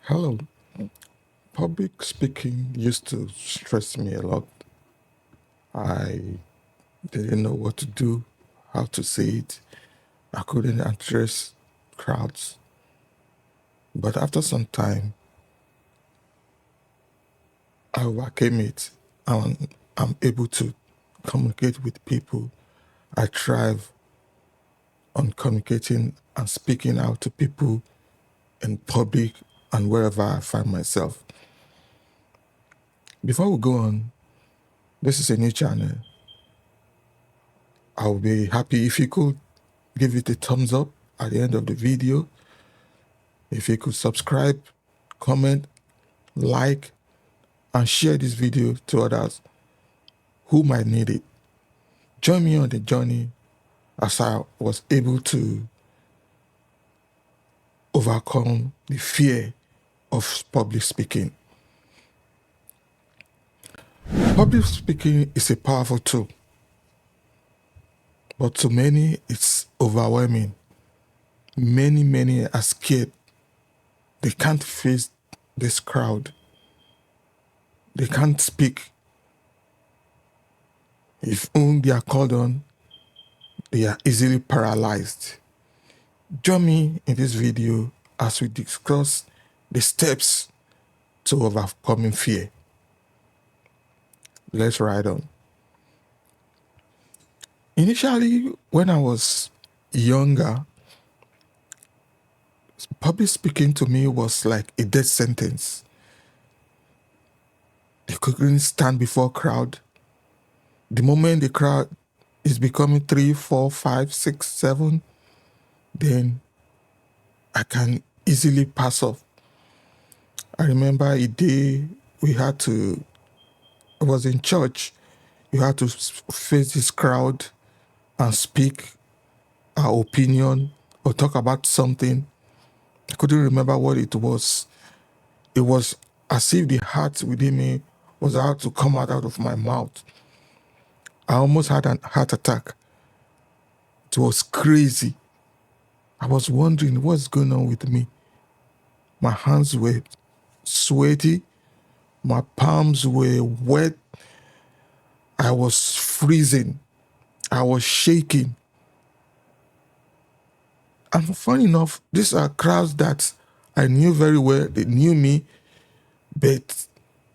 Hello. Public speaking used to stress me a lot. I didn't know what to do, how to say it. I couldn't address crowds. But after some time, I overcame it and I'm able to communicate with people. I thrive on communicating and speaking out to people in public and wherever I find myself. Before we go on, this is a new channel. I'll be happy if you could give it a thumbs up at the end of the video. If you could subscribe, comment, like, and share this video to others who might need it. Join me on the journey as I was able to overcome the fear of public speaking. Public speaking is a powerful tool, but to many it's overwhelming. Many are scared. They can't face this crowd. They can't speak. If whom they are called on, they are easily paralyzed. Join me in this video as we discuss the steps to overcoming fear. Let's ride on. Initially, when I was younger, public speaking to me was like a death sentence. I couldn't stand before a crowd. The moment the crowd is becoming 3, 4, 5, 6, 7, then I can easily pass off. I remember a day I was in church. You had to face this crowd and speak our opinion or talk about something. I couldn't remember what it was. It was as if the heart within me was about to come out of my mouth. I almost had an heart attack. It was crazy. I was wondering what's going on with me. My hands were sweaty. My palms were wet. I was freezing. I was shaking. And funny enough, these are crowds that I knew very well. They knew me, but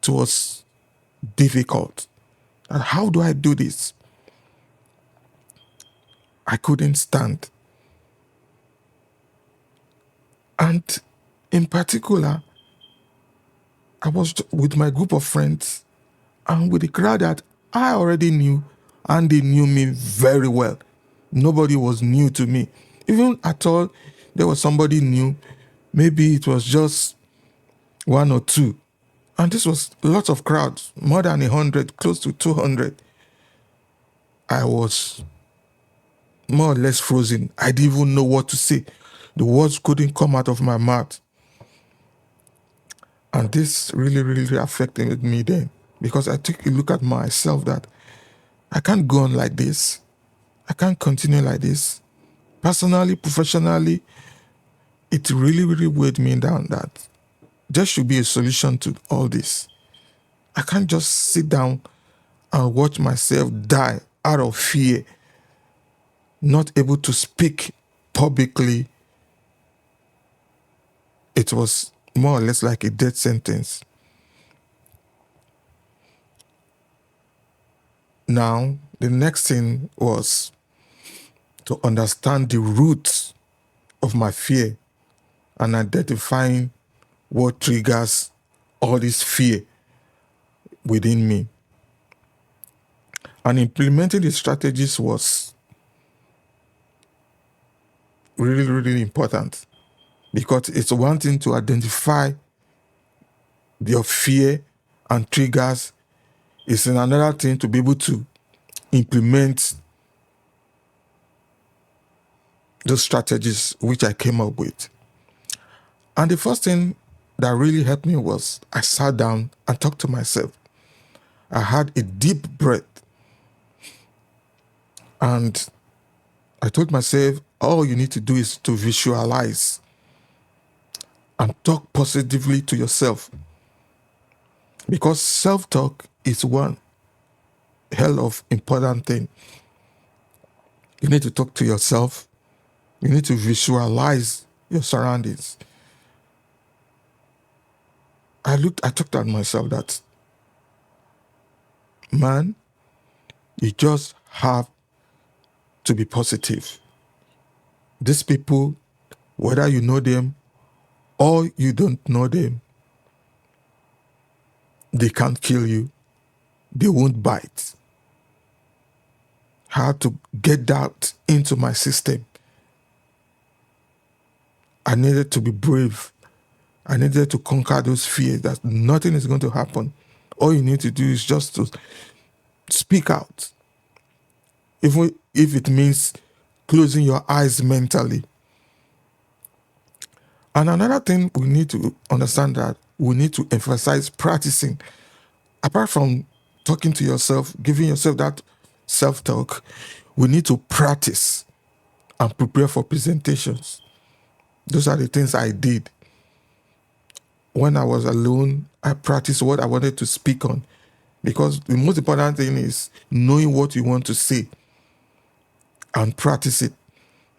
it was difficult. And how do I do this? I couldn't stand. And in particular, I was with my group of friends and with a crowd that I already knew, and they knew me very well. Nobody was new to me. Even at all, there was somebody new. Maybe it was just one or two. And this was lots of crowds, more than 100, close to 200. I was more or less frozen. I didn't even know what to say. The words couldn't come out of my mouth. And this really affected me then, because I took a look at myself that I can't go on like this. I can't continue like this. Personally, professionally, it really weighed me down that there should be a solution to all this. I can't just sit down and watch myself die out of fear, not able to speak publicly. It was more or less like a death sentence. Now, the next thing was to understand the roots of my fear and identifying what triggers all this fear within me. And implementing the strategies was really important, because it's one thing to identify your fear and triggers. It's another thing to be able to implement those strategies which I came up with. And the first thing that really helped me was I sat down and talked to myself. I had a deep breath and I told myself, all you need to do is to visualize and talk positively to yourself, because self-talk is one hell of important thing. You need to talk to yourself. You need to visualize your surroundings. I talked at myself that, man, you just have to be positive. These people, whether you know them or you don't know them, they can't kill you. They won't bite. I had to get that into my system. I needed to be brave. I needed to conquer those fears that nothing is going to happen. All you need to do is just to speak out. Even if it means closing your eyes mentally. And another thing we need to understand, that we need to emphasize practicing. Apart from talking to yourself, giving yourself that self-talk, we need to practice and prepare for presentations. Those are the things I did. When I was alone, I practiced what I wanted to speak on, because the most important thing is knowing what you want to say and practice it.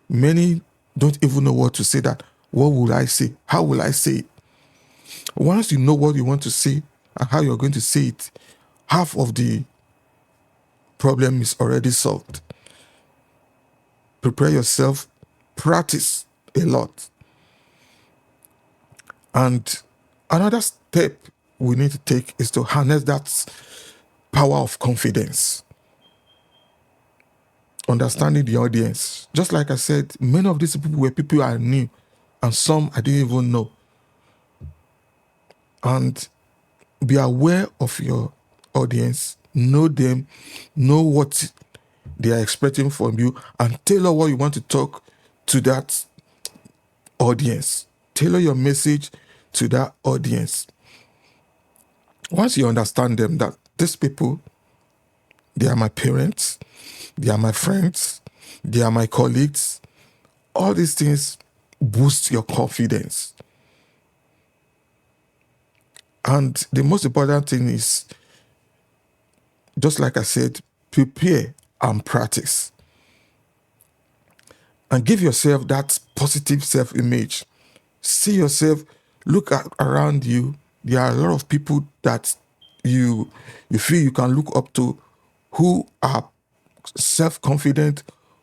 Many don't even know what to say. That, what will I say? How will I say it? Once you know what you want to say and how you're going to say it, half of the problem is already solved. Prepare yourself, practice a lot. And another step we need to take is to harness that power of confidence. Understanding the audience. Just like I said, many of these people were people I knew, and some I didn't even know. And be aware of your audience, know them, know what they are expecting from you, and tailor what you want to talk to that audience. Tailor your message to that audience. Once you understand them, that these people, they are my parents, they are my friends, they are my colleagues, all these things boost your confidence. And the most important thing is, just like I said, prepare and practice. And give yourself that positive self-image. See yourself, look around you. There are a lot of people that you feel you can look up to, who are self-confident,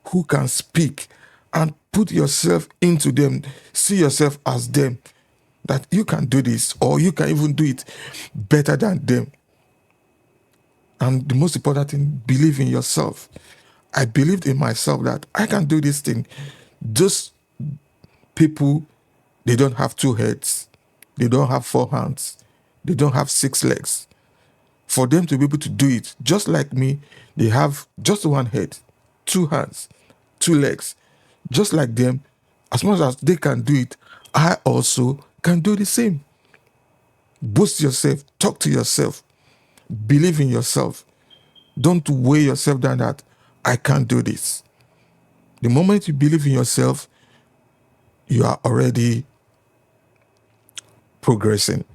who can speak, and put yourself into them. See yourself as them, that you can do this, or you can even do it better than them. And the most important thing, believe in yourself. I believed in myself that I can do this thing. Those people, they don't have 2 heads. They don't have 4 hands. They don't have 6 legs. For them to be able to do it, just like me, they have just 1 head, 2 hands, 2 legs. Just like them, as much as they can do it, I also can do the same. Boost yourself, talk to yourself, believe in yourself. Don't weigh yourself down that I can't do this. The moment you believe in yourself, you are already progressing.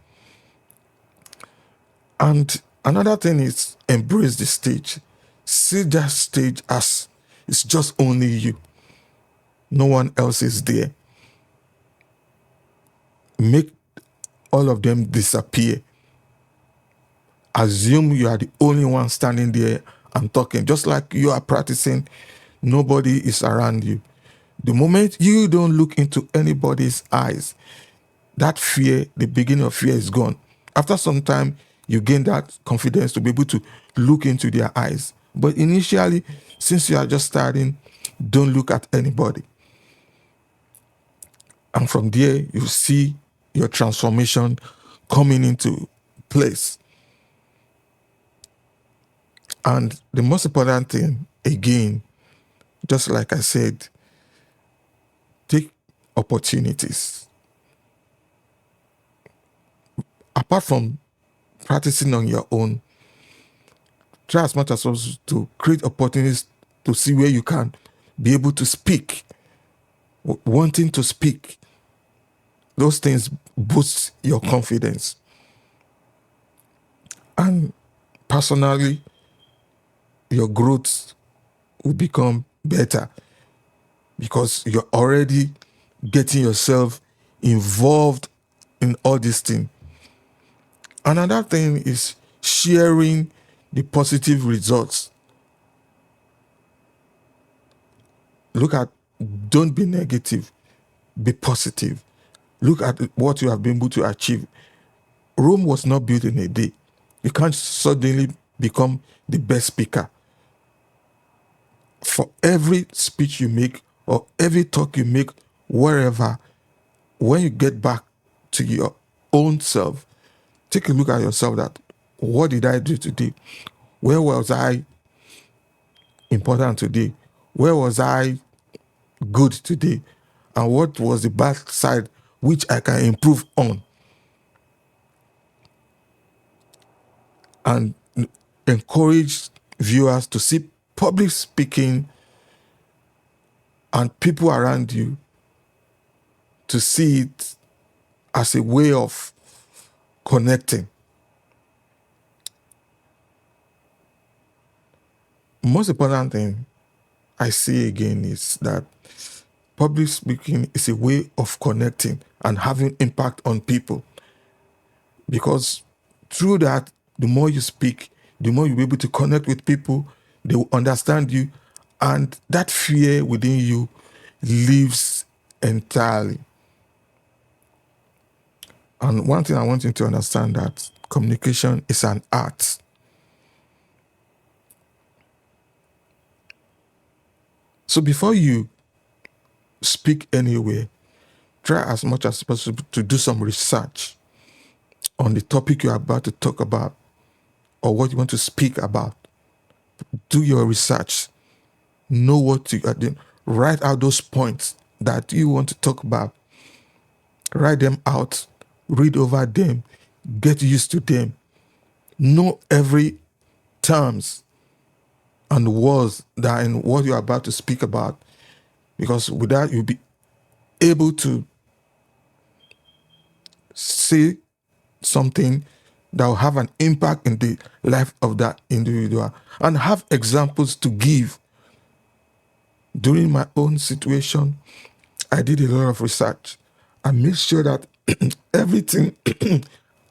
And another thing is, embrace the stage. See that stage as it's just only you. No one else is there. Make all of them disappear. Assume you are the only one standing there and talking. Just like you are practicing, nobody is around you. The moment you don't look into anybody's eyes, that fear, the beginning of fear, is gone. After some time, you gain that confidence to be able to look into their eyes. But initially, since you are just starting, don't look at anybody. And from there, you see your transformation coming into place. And the most important thing, again, just like I said, take opportunities. Apart from practicing on your own, try as much as possible to create opportunities to see where you can be able to speak, wanting to speak. those things boost your confidence. And personally, your growth will become better because you're already getting yourself involved in all these things. Another thing is sharing the positive results. Look at, don't be negative, be positive. Look at what you have been able to achieve. Rome was not built in a day. You can't suddenly become the best speaker. For every speech you make or every talk you make, wherever, when you get back to your own self, take a look at yourself that, what did I do today? Where was I important today? Where was I good today? And what was the bad side which I can improve on? And encourage viewers to see public speaking and people around you to see it as a way of connecting. Most important thing I see again is that public speaking is a way of connecting and having impact on people. Because through that, the more you speak, the more you'll be able to connect with people, they will understand you, and that fear within you leaves entirely. And one thing I want you to understand, that communication is an art. So before you speak anywhere, try as much as possible to do some research on the topic you're about to talk about or what you want to speak about. Do your research. Know what you are doing. Write out those points that you want to talk about. Write them out. Read over them. Get used to them. Know every terms and words that are in what you're about to speak about. Because with that, you'll be able to say something that will have an impact in the life of that individual and have examples to give. During my own situation, I did a lot of research. I made sure that everything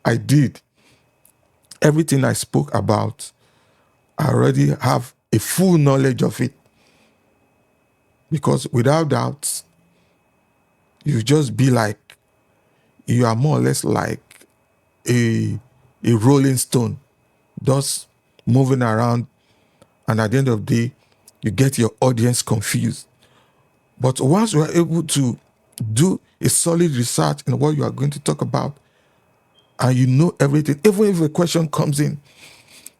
I did, everything I spoke about, I already have a full knowledge of it. Because without doubt, you just be like, you are more or less like a rolling stone, just moving around, and at the end of the day, you get your audience confused. But once you are able to do a solid research in what you are going to talk about, and you know everything, even if a question comes in,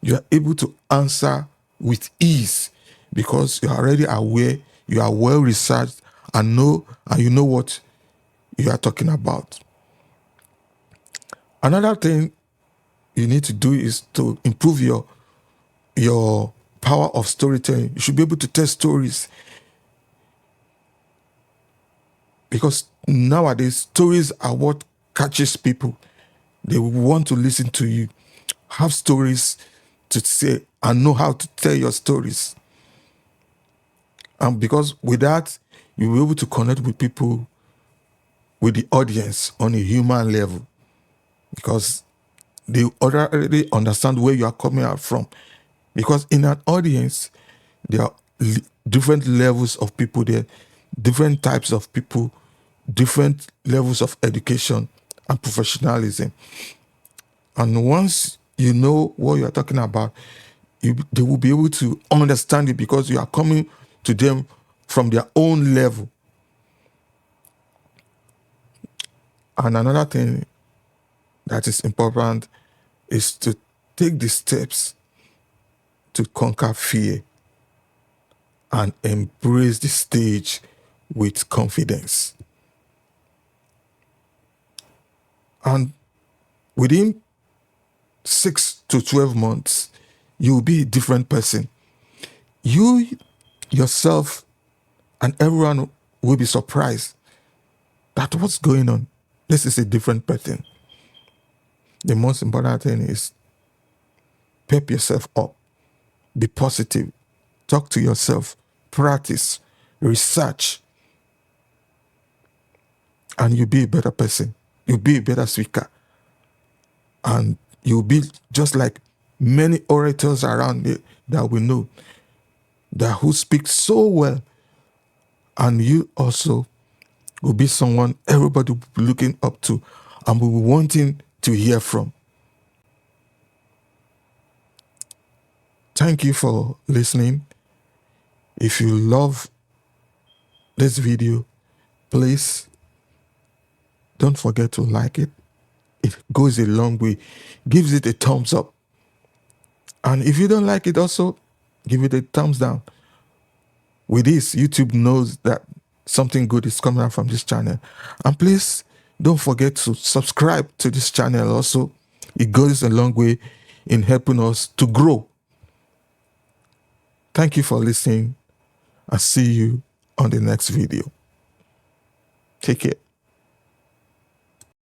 you are able to answer with ease because you are already aware, you are well researched, and you know what you are talking about. Another thing you need to do is to improve your power of storytelling. You should be able to tell stories, because nowadays stories are what catches people. They want to listen to you. Have stories to say and know how to tell your stories. And because with that, you'll be able to connect with people, with the audience on a human level, because they already understand where you are coming out from. Because in an audience, there are different levels of people there, different types of people, different levels of education and professionalism. And once you know what you are talking about, they will be able to understand it because you are coming to them from their own level. And another thing that is important is to take the steps to conquer fear and embrace the stage with confidence. And within 6 to 12 months, you'll be a different person. You yourself and everyone will be surprised that what's going on. This is a different pattern. The most important thing is pep yourself up. Be positive. Talk to yourself. Practice. Research. And you'll be a better person. You'll be a better speaker. And you'll be just like many orators around it that we know, that who speak so well. And you also will be someone everybody will be looking up to and will be wanting to hear from. Thank you for listening. If you love this video, please don't forget to like it. It goes a long way. Gives it a thumbs up. And if you don't like it also, give it a thumbs down. With this, YouTube knows that something good is coming out from this channel. And please don't forget to subscribe to this channel also. It goes a long way in helping us to grow. Thank you for listening. I'll see you on the next video. Take care.